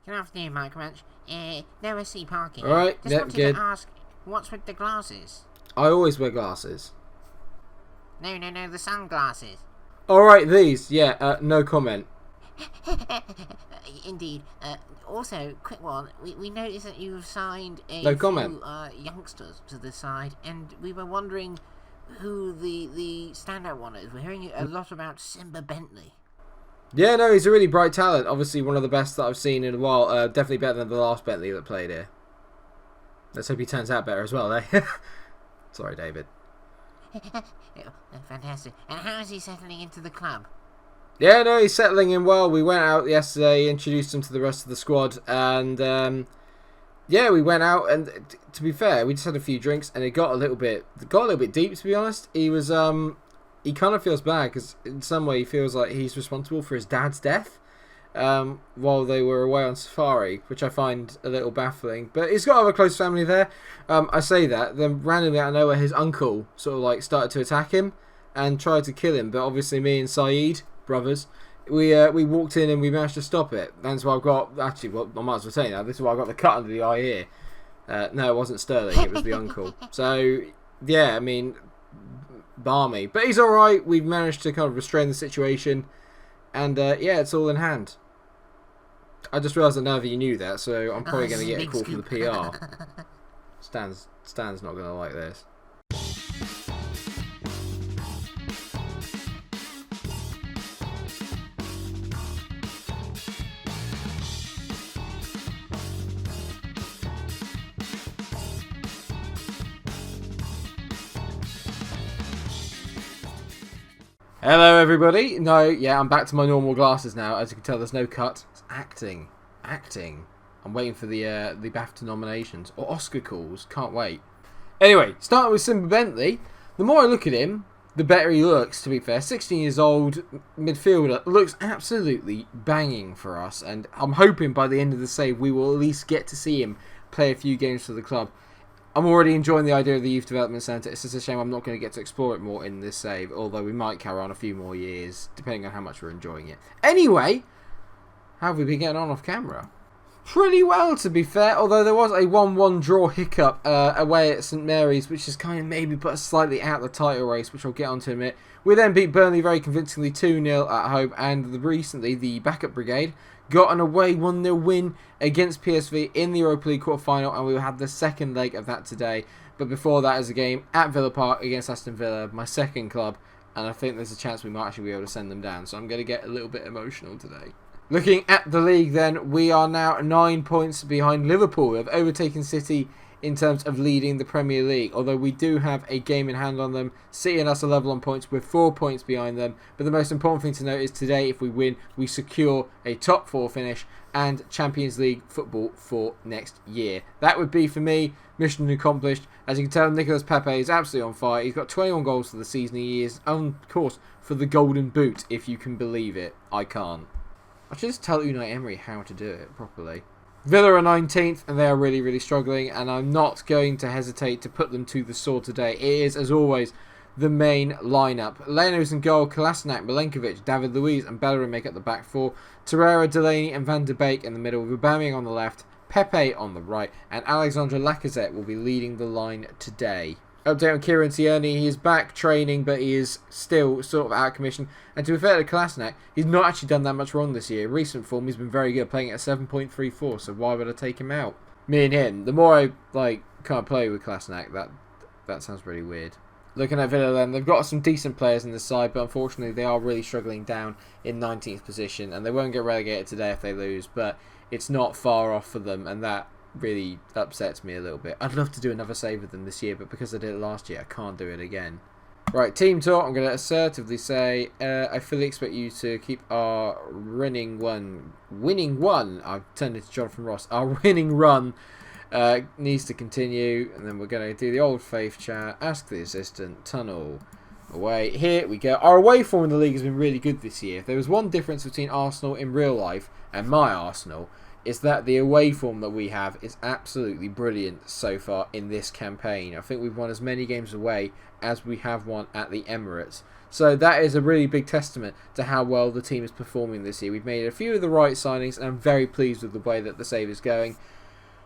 Good afternoon, Mike Munch. No SC parking. Alright, Just yeah, wanted good. to ask, what's with the glasses? I always wear glasses. No, the sunglasses. Alright, these. Yeah, no comment. Indeed. Also, quick one. We noticed that you've signed a No comment. few youngsters to the side, and we were wondering who the standout one is. We're hearing a lot about Simba Bentley. Yeah, no, he's a really bright talent. Obviously, one of the best that I've seen in a while. Definitely better than the last Bentley that played here. Let's hope he turns out better as well, eh? Sorry, David. Fantastic. And how is he settling into the club? Yeah, no, he's settling in well. We went out yesterday, introduced him to the rest of the squad, and yeah, we went out. And to be fair, we just had a few drinks, and it got a little bit deep. To be honest, he was he kind of feels bad because in some way he feels like he's responsible for his dad's death while they were away on safari, which I find a little baffling. But he's got other close family there. I say that, then randomly out of nowhere, his uncle sort of like started to attack him and tried to kill him. But obviously, me and Saeed, brothers, we walked in and we managed to stop it. That's why I've got, actually, well, I might as well say now, this is why I got the cut under the eye here. No, it wasn't Sterling, it was the uncle. So, yeah, I mean, balmy. But he's alright, we've managed to kind of restrain the situation, and yeah, it's all in hand. I just realised that none of you knew that, so I'm probably going to get a call from the PR. Stan's not going to like this. Hello everybody. No, yeah, I'm back to my normal glasses now. As you can tell, there's no cut. It's acting. I'm waiting for the BAFTA nominations or Oscar calls. Can't wait. Anyway, starting with Simba Bentley. The more I look at him, the better he looks, to be fair. 16 years old, midfielder, looks absolutely banging for us, and I'm hoping by the end of the save we will at least get to see him play a few games for the club. I'm already enjoying the idea of the Youth Development Centre. It's just a shame I'm not going to get to explore it more in this save, although we might carry on a few more years, depending on how much we're enjoying it. Anyway, how have we been getting on off camera? Pretty well, to be fair, although there was a 1-1 draw hiccup away at St Mary's, which has kind of maybe put us slightly out of the title race, which I'll get onto in a minute. We then beat Burnley very convincingly 2-0 at home, and recently the backup brigade got an away 1-0 win against PSV in the Europa League quarter-final, and we had the second leg of that today. But before that is a game at Villa Park against Aston Villa, my second club, and I think there's a chance we might actually be able to send them down, so I'm going to get a little bit emotional today. Looking at the league then, we are now 9 points behind Liverpool. We've overtaken City in terms of leading the Premier League, although we do have a game in hand on them. City and us are level on points with 4 points behind them, but the most important thing to note is today, if we win, we secure a top 4 finish and Champions League football for next year. That would be, for me, mission accomplished. As you can tell, Nicolas Pepe is absolutely on fire. He's got 21 goals for the season. He is on course for the Golden Boot, if you can believe it. I can't. I should just tell Unai Emery how to do it properly. Villa are 19th, and they are really, really struggling, and I'm not going to hesitate to put them to the sword today. It is, as always, the main lineup. Leno's in goal, Kolasinac, Milenkovic, David Luiz, and Bellerin make up the back four. Torreira, Delaney, and Van de Beek in the middle, with Aubameyang on the left, Pepe on the right, and Alexandre Lacazette will be leading the line today. Update on Kieran Tierney, he is back training, but he is still sort of out of commission. And to be fair to Kolasinac, he's not actually done that much wrong this year. In recent form, he's been very good, playing at 7.34, so why would I take him out? Me and him, the more I can't play with Kolasinac, that sounds really weird. Looking at Villa then, they've got some decent players in the side, but unfortunately they are really struggling down in 19th position, and they won't get relegated today if they lose, but it's not far off for them, and that really upsets me a little bit. I'd love to do another save with them this year, but because I did it last year, I can't do it again. Right, team talk. I'm going to assertively say I fully expect you to keep our winning one. I've turned it to Jonathan Ross. Our winning run needs to continue, and then we're going to do the old faith chat, ask the assistant, tunnel away. Here we go. Our away form in the league has been really good this year. If there was one difference between Arsenal in real life and my Arsenal, is that the away form that we have is absolutely brilliant so far in this campaign. I think we've won as many games away as we have won at the Emirates. So that is a really big testament to how well the team is performing this year. We've made a few of the right signings, and I'm very pleased with the way that the save is going.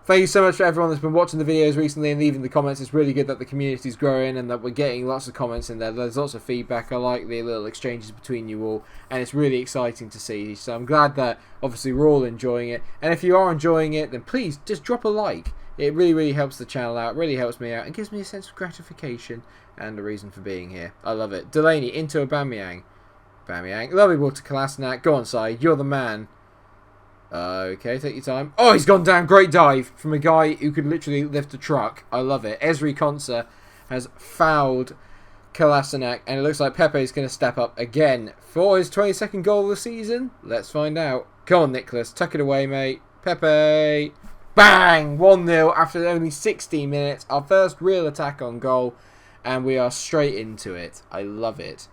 Thank you so much for everyone that's been watching the videos recently and leaving the comments. It's really good that the community is growing and that we're getting lots of comments in there. There's lots of feedback. I like the little exchanges between you all, and it's really exciting to see. So I'm glad that obviously we're all enjoying it. And if you are enjoying it, then please just drop a like. It really, really helps the channel out, really helps me out, and gives me a sense of gratification and a reason for being here. I love it. Delaney into Aubameyang. Aubameyang. Lovely ball to Kolasinac. Go on, side. You're the man. Okay, take your time. Oh, he's gone down. Great dive from a guy who could literally lift a truck. I love it. Ezri Konsa has fouled Kolasinac, and it looks like Pepe is going to step up again for his 22nd goal of the season. Let's find out. Go on, Nicholas. Tuck it away, mate. Pepe. Bang! 1-0 after only 16 minutes. Our first real attack on goal, and we are straight into it. I love it.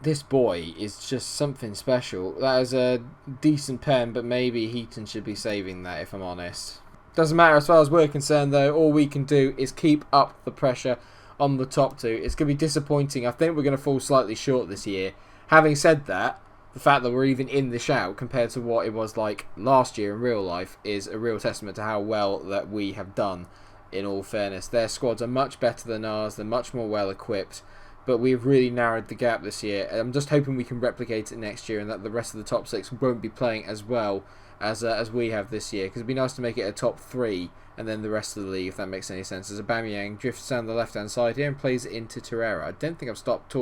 This boy is just something special. That is a decent pen, but maybe Heaton should be saving that, if I'm honest. Doesn't matter as far as we're concerned, though. All we can do is keep up the pressure on the top two. It's going to be disappointing. I think we're going to fall slightly short this year. Having said that, the fact that we're even in the shout compared to what it was like last year in real life is a real testament to how well that we have done, in all fairness. Their squads are much better than ours. They're much more well equipped. But we've really narrowed the gap this year. I'm just hoping we can replicate it next year and that the rest of the top six won't be playing as well as we have this year. Because it'd be nice to make it a top three and then the rest of the league, if that makes any sense. As Aubameyang drifts down the left-hand side here and plays it into Torreira. I don't think I've stopped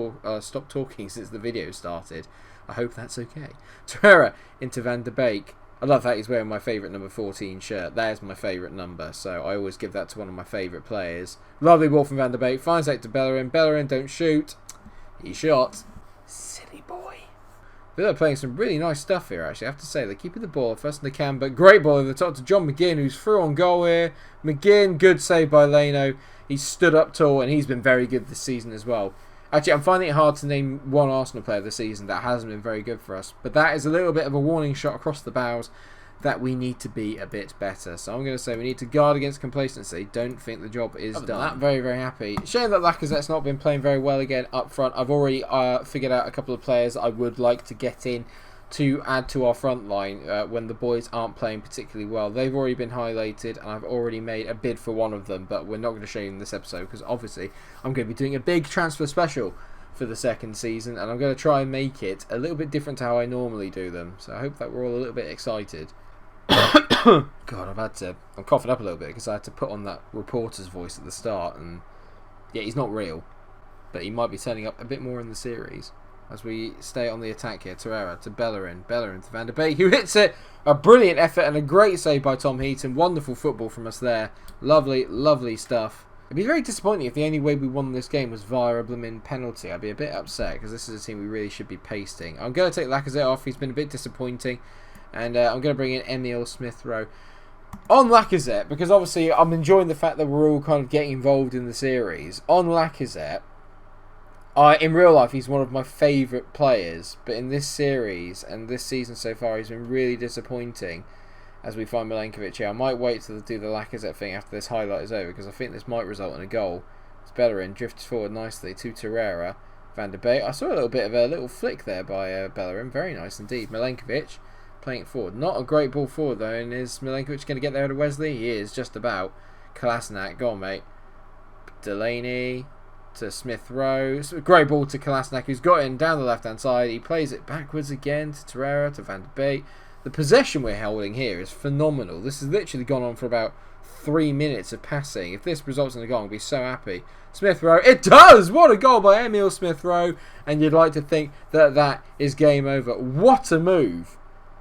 talking since the video started. I hope that's okay. Torreira into Van der Beek. I love that he's wearing my favourite number 14 shirt. That is my favourite number, so I always give that to one of my favourite players. Lovely ball from Van der Beek. Finds out to Bellerin. Bellerin, don't shoot. He shot. Silly boy. They're playing some really nice stuff here, actually. I have to say, they're keeping the ball first in the can, but great ball over the top to John McGinn, who's through on goal here. McGinn, good save by Leno. He's stood up tall, and he's been very good this season as well. Actually, I'm finding it hard to name one Arsenal player this season that hasn't been very good for us. But that is a little bit of a warning shot across the bows that we need to be a bit better. So I'm going to say we need to guard against complacency. Don't think the job is done. That, very, very happy. Shame that Lacazette's not been playing very well again up front. I've already figured out a couple of players I would like to get in to add to our front line when the boys aren't playing particularly well. They've already been highlighted, and I've already made a bid for one of them, but we're not going to show you in this episode because obviously I'm going to be doing a big transfer special for the second season, and I'm going to try and make it a little bit different to how I normally do them. So I hope that we're all a little bit excited. God, I'm coughing up a little bit because I had to put on that reporter's voice at the start, and yeah, he's not real, but he might be turning up a bit more in the series. As we stay on the attack here, Torreira to Bellerin, Bellerin to Van der Beek, who hits it. A brilliant effort and a great save by Tom Heaton. Wonderful football from us there. Lovely, lovely stuff. It'd be very disappointing if the only way we won this game was via a blooming penalty. I'd be a bit upset because this is a team we really should be pasting. I'm going to take Lacazette off. He's been a bit disappointing. And I'm going to bring in Emile Smith-Rowe on Lacazette, because obviously I'm enjoying the fact that we're all kind of getting involved in the series. On Lacazette, in real life, he's one of my favourite players, but in this series and this season so far, he's been really disappointing as we find Milenkovic here. I might wait to do the Lacazette thing after this highlight is over, because I think this might result in a goal. It's Bellerin, drifts forward nicely to Torreira. Van der Beek. I saw a little bit of a little flick there by Bellerin. Very nice indeed. Milenkovic playing it forward. Not a great ball forward though, and is Milenkovic going to get there to Wesley? He is, just about. Kolasinac, go on mate. Delaney to Smith-Rowe. Great ball to Kolasinac, who's got in down the left-hand side. He plays it backwards again to Torreira, to Van der Beek. The possession we're holding here is phenomenal. This has literally gone on for about 3 minutes of passing. If this results in a goal, I'll be so happy. Smith-Rowe, it does! What a goal by Emile Smith-Rowe. And you'd like to think that that is game over. What a move.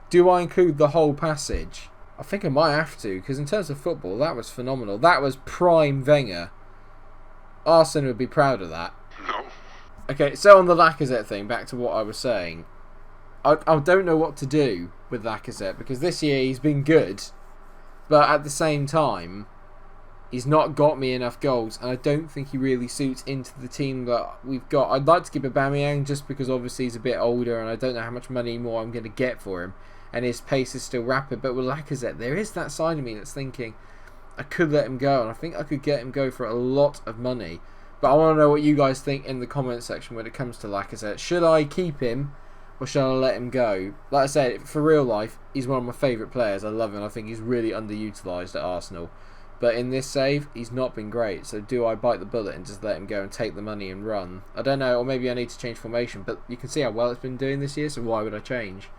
Do I include the whole passage? I think I might have to, because in terms of football, that was phenomenal. That was prime Wenger. Arsene would be proud of that. No. Okay, so on the Lacazette thing, back to what I was saying. I don't know what to do with Lacazette, because this year he's been good, but at the same time, he's not got me enough goals, and I don't think he really suits into the team that we've got. I'd like to keep Aubameyang just because obviously he's a bit older, and I don't know how much money more I'm going to get for him. and his pace is still rapid. But with Lacazette, there is that side of me that's thinking I could let him go, and I think I could get him go for a lot of money. But I want to know what you guys think in the comment section when it comes to Lacazette. Should I keep him or shall I let him go? Like I said, for real life, he's one of my favourite players. I love him. I think he's really underutilised at Arsenal. But in this save, he's not been great. So do I bite the bullet and just let him go and take the money and run? I don't know, or maybe I need to change formation. But you can see how well it's been doing this year, so why would I change?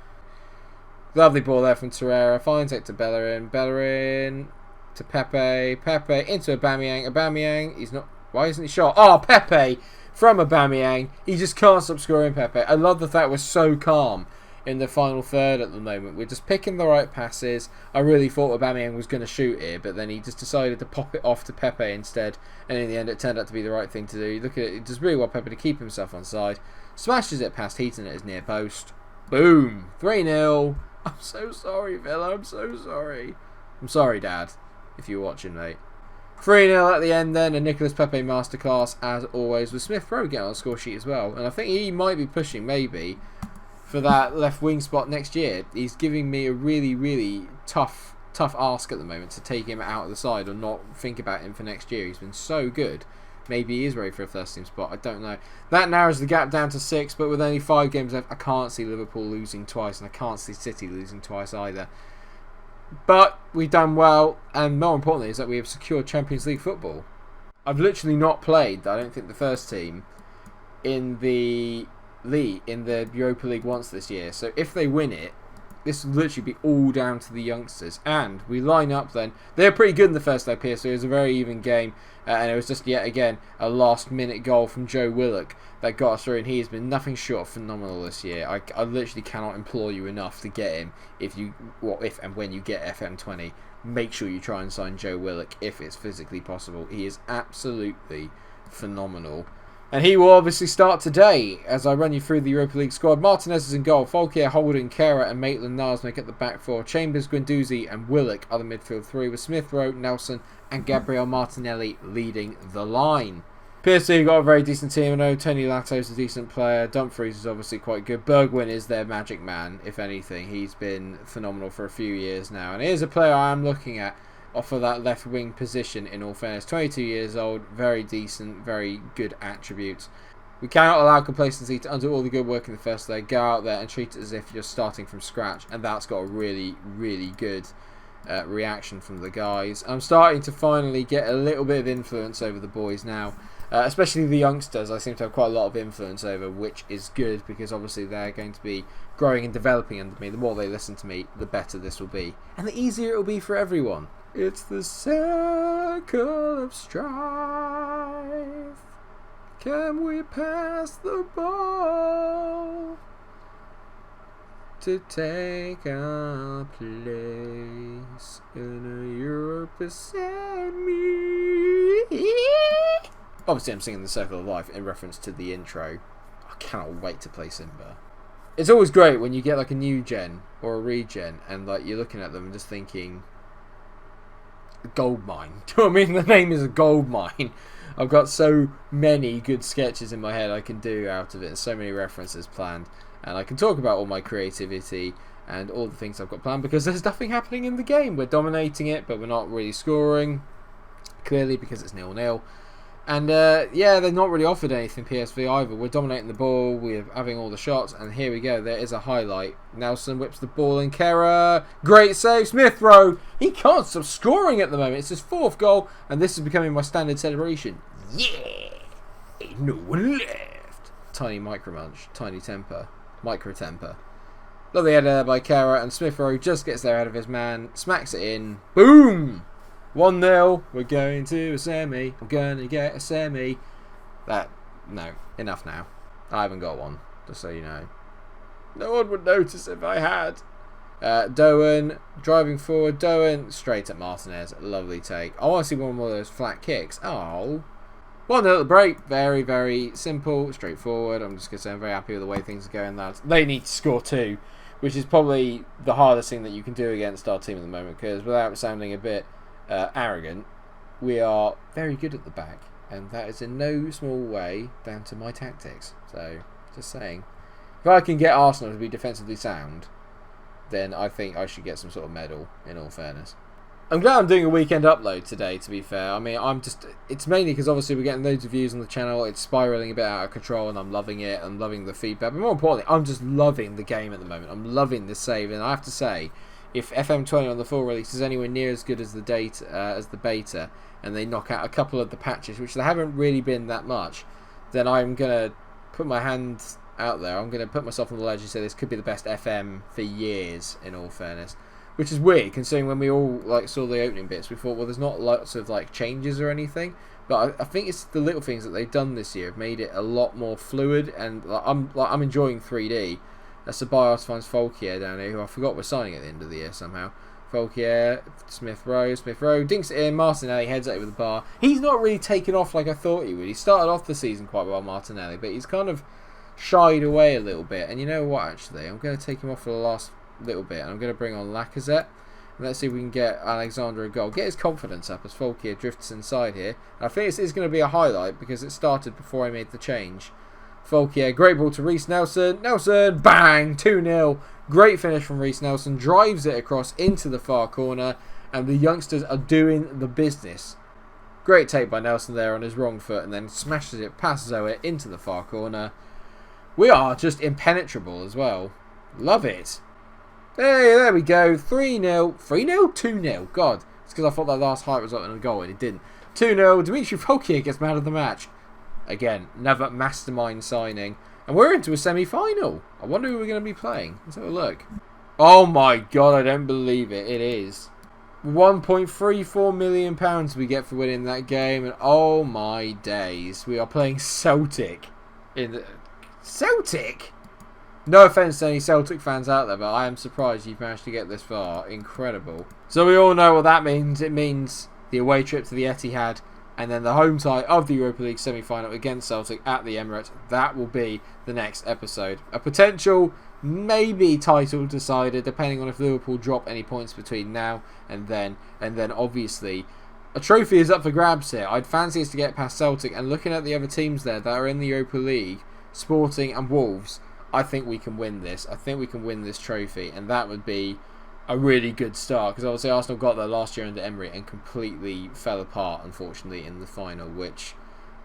Lovely ball there from Torreira. Finds it to Bellerin. Bellerin to Pepe. Pepe into Aubameyang. Aubameyang, he's not... Why isn't he shot? Oh, Pepe from Aubameyang. He just can't stop scoring, Pepe. I love the fact we're so calm in the final third at the moment. We're just picking the right passes. I really thought Aubameyang was going to shoot here, but then he just decided to pop it off to Pepe instead, and in the end it turned out to be the right thing to do. Look at it. It does really well, Pepe, to keep himself on side. Smashes it past Heaton at his near post. Boom. 3-0. I'm so sorry, Villa. I'm so sorry. I'm sorry, Dad, if you're watching, mate. 3-0 at the end then, and Nicolas Pepe masterclass as always, with MikeRo getting on the score sheet as well. And I think he might be pushing maybe for that left wing spot next year. He's giving me a really, really tough ask at the moment to take him out of the side or not think about him for next year. He's been so good. Maybe he is ready for a first team spot. I don't know. That narrows the gap down to 6, but with only 5 games left, I can't see Liverpool losing twice, and I can't see City losing twice either. But we've done well, and more importantly is that we have secured Champions League football. I've literally not played, I don't think, the first team in the league, in the Europa League once this year. So if they win it, this will literally be all down to the youngsters. And we line up then. They were pretty good in the first leg, PSV. It was a very even game. And it was just yet again a last minute goal from Joe Willock that got us through. And he has been nothing short of phenomenal this year. I literally cannot implore you enough to get him. If and when you get FM20, make sure you try and sign Joe Willock if it's physically possible. He is absolutely phenomenal. And he will obviously start today as I run you through the Europa League squad. Martinez is in goal. Folkier, Holden, Kera and Maitland-Niles make up the back 4. Chambers, Guendouzi and Willock are the midfield 3, with MikeRo, Nelson and Gabriel Martinelli leading the line. PSV got a very decent team. I know Tony Latto's a decent player. Dumfries is obviously quite good. Bergwijn is their magic man, if anything. He's been phenomenal for a few years now. And here's a player I am looking at off of that left wing position, in all fairness. 22 years old, very decent, very good attributes. We cannot allow complacency to undo all the good work in the first leg. Go out there and treat it as if you're starting from scratch, and that's got a really, really good reaction from the guys. I'm starting to finally get a little bit of influence over the boys now, especially the youngsters. I seem to have quite a lot of influence over, which is good because obviously they're going to be growing and developing under me. The more they listen to me, the better this will be, and the easier it will be for everyone. It's the circle of strife. Can we pass the ball to take our place in a Europa semi? Obviously I'm singing the Circle of Life in reference to the intro. I cannot wait to play Simba. It's always great when you get like a new gen or a regen and like you're looking at them and just thinking, gold mine. Do you know what I mean? The name is a gold mine. I've got so many good sketches in my head I can do out of it, and so many references planned, and I can talk about all my creativity and all the things I've got planned because there's nothing happening in the game. We're dominating it, but we're not really scoring, clearly because it's 0-0. And yeah, they've not really offered anything, PSV, either. We're dominating the ball, we're having all the shots, and here we go. There is a highlight. Nelson whips the ball in. Kera, great save. MikeRo, he can't stop scoring at the moment. It's his 4th goal, and this is becoming my standard celebration. Yeah! No one left. Tiny micro munch, tiny temper, micro temper. Lovely header there by Kera, and MikeRo just gets there out of his man, smacks it in. Boom! 1-0, we're going to a semi. I'm going to get a semi. No, enough now. I haven't got one, just so you know. No one would notice if I had. Doan, driving forward. Doan, straight at Martinez. Lovely take. I want to see one more of those flat kicks. Oh. 1-0 at the break. Very, very simple, straightforward. I'm just going to say I'm very happy with the way things are going, lads. They need to score 2, which is probably the hardest thing that you can do against our team at the moment, because without sounding a bit arrogant, we are very good at the back, and that is in no small way down to my tactics. So, just saying, if I can get Arsenal to be defensively sound, then I think I should get some sort of medal, in all fairness. I'm glad I'm doing a weekend upload today, to be fair. I mean, it's mainly because obviously we're getting loads of views on the channel, it's spiralling a bit out of control, and I'm loving it, I'm loving the feedback, but more importantly, I'm just loving the game at the moment. I'm loving the save, and I have to say, if FM20 on the full release is anywhere near as good as the beta, and they knock out a couple of the patches, which they haven't really been that much, then I'm going to put my hand out there. I'm going to put myself on the ledge and say this could be the best FM for years, in all fairness. Which is weird, considering when we all saw the opening bits, we thought, well, there's not lots of changes or anything. But I think it's the little things that they've done this year have made it a lot more fluid, and I'm enjoying 3D. Ceballos finds Folkier down here, who I forgot we're signing at the end of the year somehow. Folkier, Smith-Rowe dinks it in. Martinelli heads over the bar. He's not really taken off like I thought he would. He started off the season quite well, Martinelli, but he's kind of shied away a little bit. And you know what, actually, I'm going to take him off for the last little bit, and I'm going to bring on Lacazette. And let's see if we can get Alexander a goal. Get his confidence up as Folkier drifts inside here. And I think this is going to be a highlight because it started before I made the change. Folkier, great ball to Reece Nelson. Nelson, bang, 2-0. Great finish from Reece Nelson. Drives it across into the far corner, and the youngsters are doing the business. Great take by Nelson there on his wrong foot, and then smashes it past Zoe into the far corner. We are just impenetrable as well. Love it. Hey, there we go. 3-0. 3-0? 2-0. God. It's because I thought that last height result in a goal, and it didn't. 2-0. Dimitri Folkier gets man of the match. Again, another mastermind signing. And we're into a semi-final. I wonder who we're going to be playing. Let's have a look. Oh my god, I don't believe it. It is. £1.34 million we get for winning that game. And oh my days. We are playing Celtic. Celtic? No offence to any Celtic fans out there, but I am surprised you've managed to get this far. Incredible. So we all know what that means. It means the away trip to the Etihad, and then the home tie of the Europa League semi-final against Celtic at the Emirates. That will be the next episode. A potential, maybe title decider, depending on if Liverpool drop any points between now and then. And then obviously, a trophy is up for grabs here. I'd fancy us to get past Celtic, and looking at the other teams there that are in the Europa League, Sporting and Wolves, I think we can win this. I think we can win this trophy, and that would be a really good start, because obviously Arsenal got there last year under Emery and completely fell apart, unfortunately, in the final, which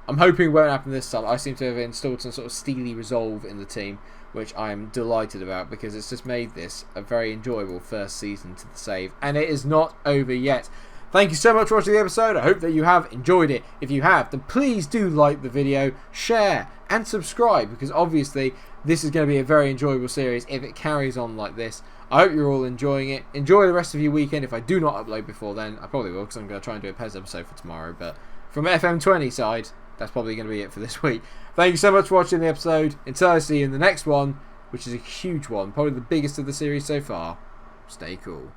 I'm hoping won't happen this time. I seem to have installed some sort of steely resolve in the team, which I'm delighted about, because it's just made this a very enjoyable first season to the save, and it is not over yet. Thank you so much for watching the episode. I hope that you have enjoyed it. If you have, then please do like the video, share, and subscribe, because obviously this is going to be a very enjoyable series if it carries on like this. I hope you're all enjoying it. Enjoy the rest of your weekend. If I do not upload before then, I probably will, because I'm going to try and do a PES episode for tomorrow. But from FM20 side, that's probably going to be it for this week. Thank you so much for watching the episode. Until I see you in the next one, which is a huge one, probably the biggest of the series so far. Stay cool.